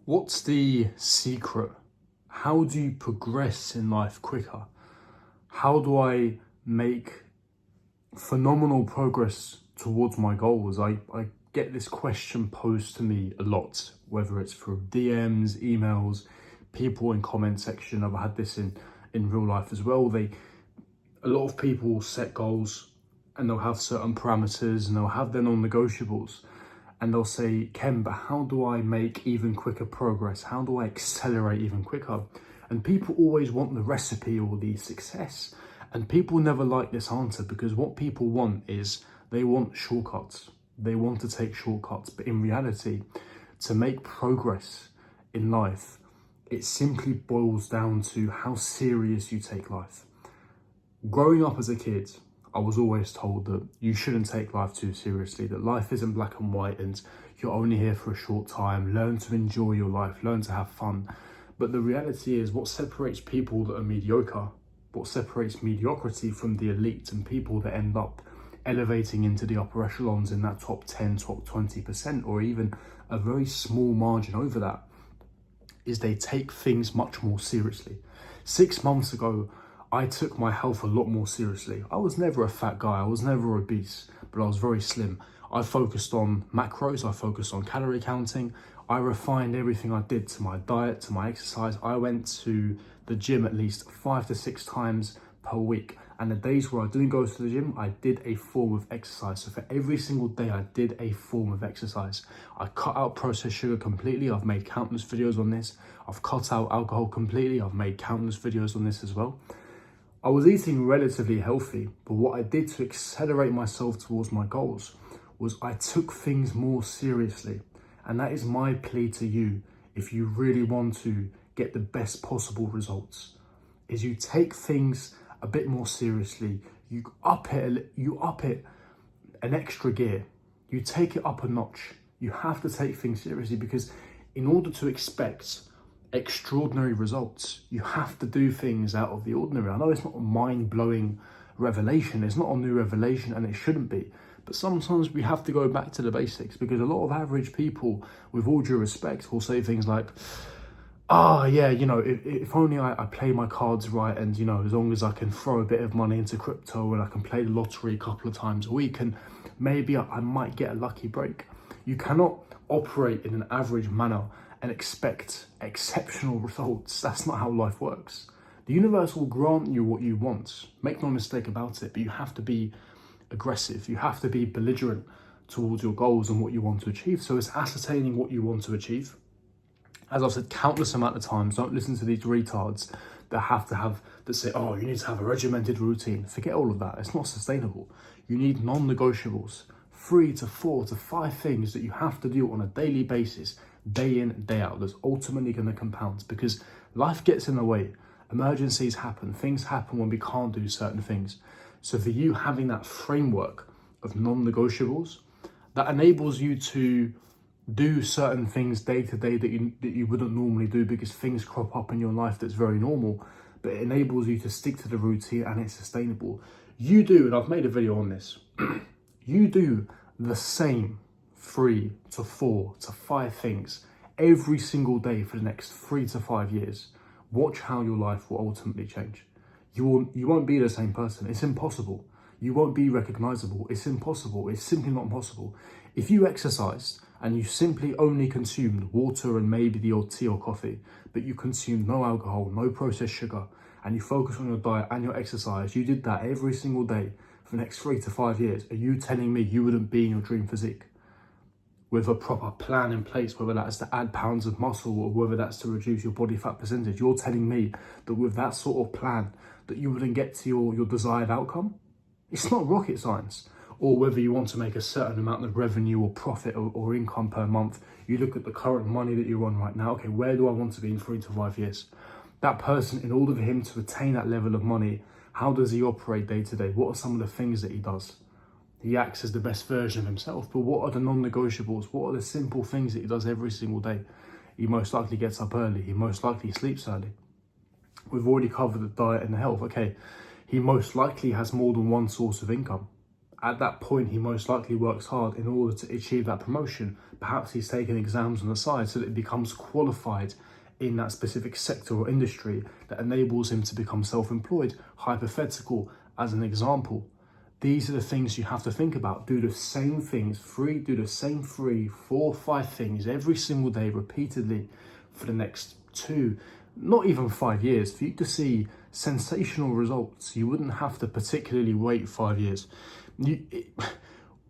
What's the secret? How do you progress in life quicker? How do I make phenomenal progress towards my goals? I get this question posed to me a lot, whether it's through DMs, emails, people in comment section. I've had this in real life as well. A lot of people set goals and they'll have certain parameters and they'll have their non-negotiables. And they'll say, Ken, but how do I make even quicker progress? How do I accelerate even quicker? And people always want the recipe or the success. And people never like this answer, because what people want is they want shortcuts. They want to take shortcuts. But in reality, to make progress in life, it simply boils down to how serious you take life. Growing up as a kid, I was always told that you shouldn't take life too seriously, that life isn't black and white and you're only here for a short time. Learn to enjoy your life, learn to have fun. But the reality is, what separates people that are mediocre, what separates mediocrity from the elite and people that end up elevating into the upper echelons in that top 10, top 20%, or even a very small margin over that, is they take things much more seriously. 6 months ago, I took my health a lot more seriously. I was never a fat guy, I was never obese, but I was very slim. I focused on macros, I focused on calorie counting. I refined everything I did, to my diet, to my exercise. I went to the gym at least 5 to 6 times per week. And the days where I didn't go to the gym, I did a form of exercise. So for every single day, I did a form of exercise. I cut out processed sugar completely. I've made countless videos on this. I've cut out alcohol completely. I've made countless videos on this as well. I was eating relatively healthy, but what I did to accelerate myself towards my goals was I took things more seriously. And that is my plea to you, if you really want to get the best possible results, is you take things a bit more seriously. You up it an extra gear. You take it up a notch. You have to take things seriously, because in order to expect extraordinary results, you have to do things out of the ordinary. I know it's not a mind-blowing revelation, it's not a new revelation, and it shouldn't be, but sometimes we have to go back to the basics, because a lot of average people, with all due respect, will say things like, yeah, if only I play my cards right, and as long as I can throw a bit of money into crypto and I can play the lottery a couple of times a week, and maybe I might get a lucky break. You cannot operate in an average manner and expect exceptional results. That's not how life works. The universe will grant you what you want. Make no mistake about it, but you have to be aggressive. You have to be belligerent towards your goals and what you want to achieve. So it's ascertaining what you want to achieve. As I've said countless amount of times, don't listen to these retards that say, oh, you need to have a regimented routine. Forget all of that. It's not sustainable. You need non-negotiables, 3 to 4 to 5 things that you have to do on a daily basis, day in, day out, that's ultimately going to compound, because life gets in the way. Emergencies happen. Things happen when we can't do certain things. So for you, having that framework of non-negotiables, that enables you to do certain things day to day that you wouldn't normally do, because things crop up in your life that's very normal, but it enables you to stick to the routine and it's sustainable. You do, and I've made a video on this, you do the same 3 to 4 to 5 things every single day for the next 3 to 5 years. Watch how your life will ultimately change. You won't be the same person. It's impossible. You won't be recognizable. It's impossible. It's simply not possible. If you exercised and you simply only consumed water and maybe the odd tea or coffee, but you consumed no alcohol, no processed sugar, and you focus on your diet and your exercise, you did that every single day for the next 3 to 5 years, are you telling me you wouldn't be in your dream physique? With a proper plan in place, whether that's to add pounds of muscle or whether that's to reduce your body fat percentage, you're telling me that with that sort of plan that you wouldn't get to your desired outcome? It's not rocket science. Or whether you want to make a certain amount of revenue or profit or income per month, you look at the current money that you're on right now. Okay, where do I want to be in 3 to 5 years? That person, in order for him to attain that level of money, how does he operate day to day? What are some of the things that he does? He acts as the best version of himself, but what are the non-negotiables? What are the simple things that he does every single day? He most likely gets up early. He most likely sleeps early. We've already covered the diet and the health. Okay, he most likely has more than one source of income. At that point, he most likely works hard in order to achieve that promotion. Perhaps he's taken exams on the side so that he becomes qualified in that specific sector or industry that enables him to become self-employed. Hypothetical as an example. These are the things you have to think about. Do the same things, do the same 3, 4, 5 things every single day repeatedly for the next 2, not even 5 years. For you to see sensational results, you wouldn't have to particularly wait 5 years.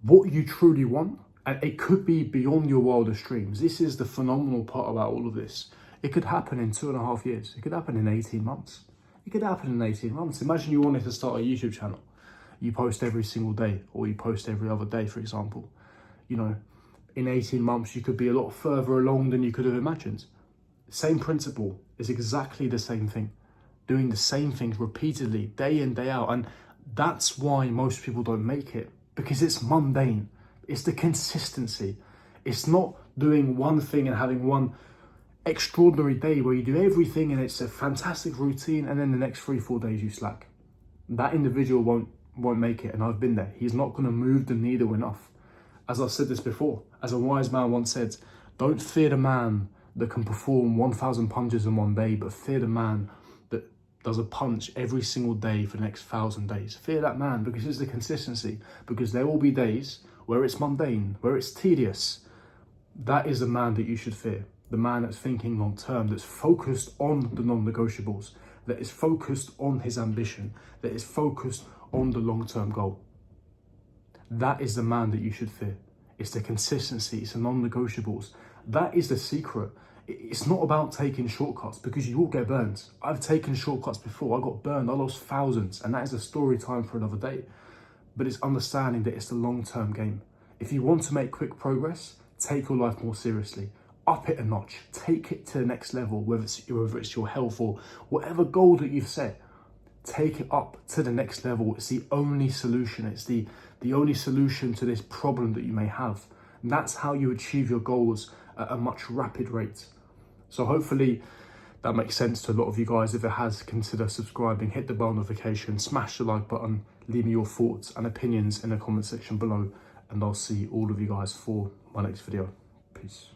What you truly want, and it could be beyond your wildest dreams. This is the phenomenal part about all of this. It could happen in 2.5 years. It could happen in 18 months. It could happen in 18 months. Imagine you wanted to start a YouTube channel. You post every single day, or you post every other day, for example. You know, in 18 months, you could be a lot further along than you could have imagined. Same principle is exactly the same thing. Doing the same things repeatedly, day in, day out. And that's why most people don't make it, because it's mundane. It's the consistency. It's not doing one thing and having one extraordinary day where you do everything and it's a fantastic routine, and then the next 3-4 days you slack. That individual won't make it, and I've been there. He's not going to move the needle enough. As I've said this before, as a wise man once said, don't fear the man that can perform 1,000 punches in one day, but fear the man that does a punch every single day for the next 1,000 days. Fear that man, because it's the consistency. Because there will be days where it's mundane, where it's tedious. That is the man that you should fear. The man that's thinking long term, that's focused on the non-negotiables, that is focused on his ambition, that is focused on the long-term goal. That is the man that you should fear. It's the consistency, it's the non-negotiables. That is the secret. It's not about taking shortcuts, because you will get burned. I've taken shortcuts before. I got burned. I lost thousands, and that is a story time for another day. But it's understanding that it's the long-term game. If you want to make quick progress, take your life more seriously. Up it a notch. Take it to the next level, whether it's your health or whatever goal that you've set. Take it up to the next level. It's the only solution. It's the only solution to this problem that you may have. And that's how you achieve your goals at a much rapid rate. So hopefully that makes sense to a lot of you guys. If it has, consider subscribing, hit the bell notification, smash the like button, leave me your thoughts and opinions in the comment section below, and I'll see all of you guys for my next video. Peace.